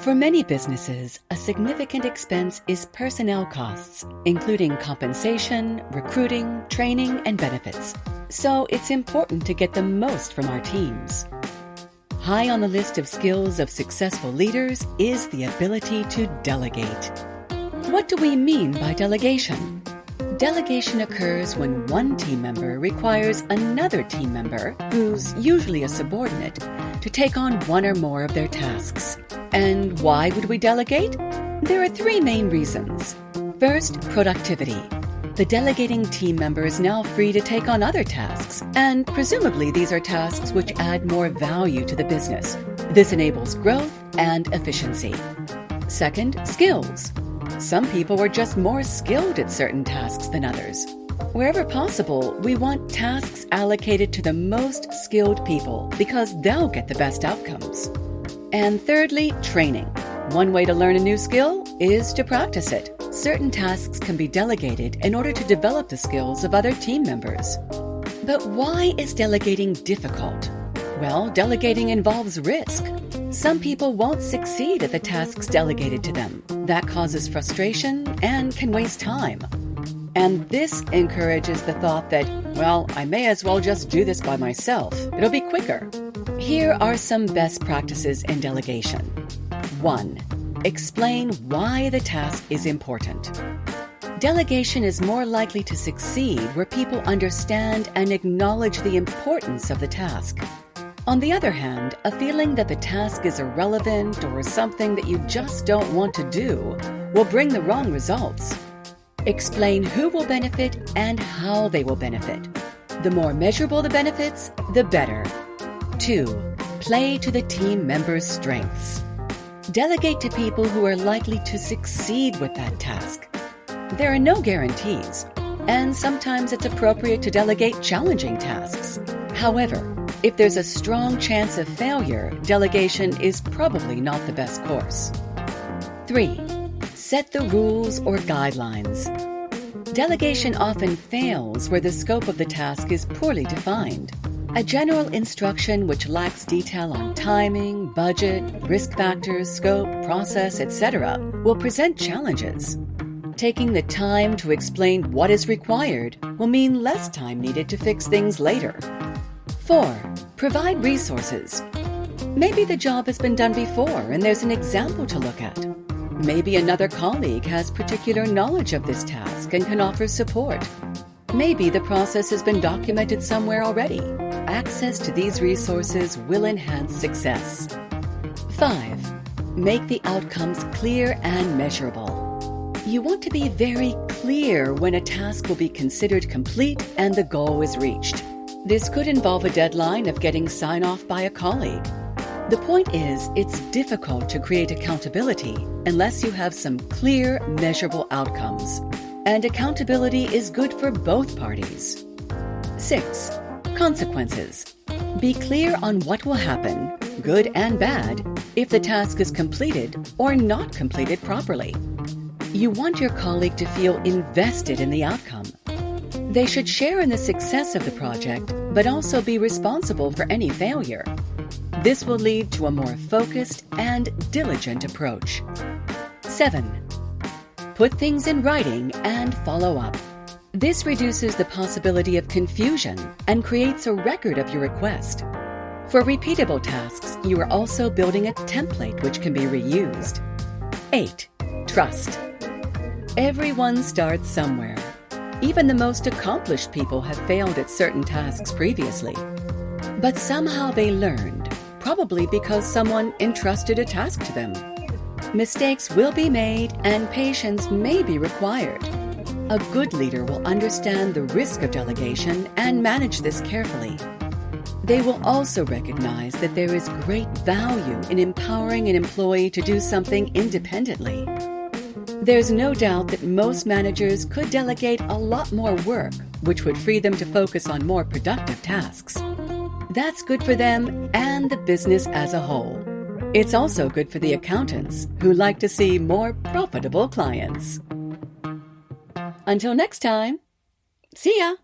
For many businesses, a significant expense is personnel costs, including compensation, recruiting, training, and benefits. So it's important to get the most from our teams. High on the list of skills of successful leaders is the ability to delegate. What do we mean by delegation? Delegation occurs when one team member requires another team member, who's usually a subordinate, to take on one or more of their tasks. And why would we delegate? There are three main reasons. First, productivity. The delegating team member is now free to take on other tasks, and presumably these are tasks which add more value to the business. This enables growth and efficiency. Second, skills. Some people are just more skilled at certain tasks than others. Wherever possible, we want tasks allocated to the most skilled people because they'll get the best outcomes. And thirdly, training. One way to learn a new skill is to practice it. Certain tasks can be delegated in order to develop the skills of other team members. But why is delegating difficult? Well, delegating involves risk. Some people won't succeed at the tasks delegated to them. That causes frustration and can waste time. And this encourages the thought that, well, I may as well just do this by myself. It'll be quicker. Here are some best practices in delegation. 1. Explain why the task is important. Delegation is more likely to succeed where people understand and acknowledge the importance of the task. On the other hand, a feeling that the task is irrelevant or something that you just don't want to do will bring the wrong results. Explain who will benefit and how they will benefit. The more measurable the benefits, the better. 2. Play to the team members' strengths. Delegate to people who are likely to succeed with that task. There are no guarantees, and sometimes it's appropriate to delegate challenging tasks. However, if there's a strong chance of failure, delegation is probably not the best course. 3. Set the rules or guidelines. Delegation often fails where the scope of the task is poorly defined. A general instruction which lacks detail on timing, budget, risk factors, scope, process, etc. will present challenges. Taking the time to explain what is required will mean less time needed to fix things later. 4. Provide resources. Maybe the job has been done before and there's an example to look at. Maybe another colleague has particular knowledge of this task and can offer support. Maybe the process has been documented somewhere already. Access to these resources will enhance success. 5. Make the outcomes clear and measurable. You want to be very clear when a task will be considered complete and the goal is reached. This could involve a deadline of getting sign-off by a colleague. The point is, it's difficult to create accountability unless you have some clear, measurable outcomes. And accountability is good for both parties. 6. Consequences. Be clear on what will happen, good and bad, if the task is completed or not completed properly. You want your colleague to feel invested in the outcome. They should share in the success of the project, but also be responsible for any failure. This will lead to a more focused and diligent approach. 7. Put things in writing and follow up. This reduces the possibility of confusion and creates a record of your request. For repeatable tasks, you are also building a template which can be reused. 8. Trust. Everyone starts somewhere. Even the most accomplished people have failed at certain tasks previously. But somehow they learned, probably because someone entrusted a task to them. Mistakes will be made and patience may be required. A good leader will understand the risk of delegation and manage this carefully. They will also recognize that there is great value in empowering an employee to do something independently. There's no doubt that most managers could delegate a lot more work, which would free them to focus on more productive tasks. That's good for them and the business as a whole. It's also good for the accountants, who like to see more profitable clients. Until next time, see ya!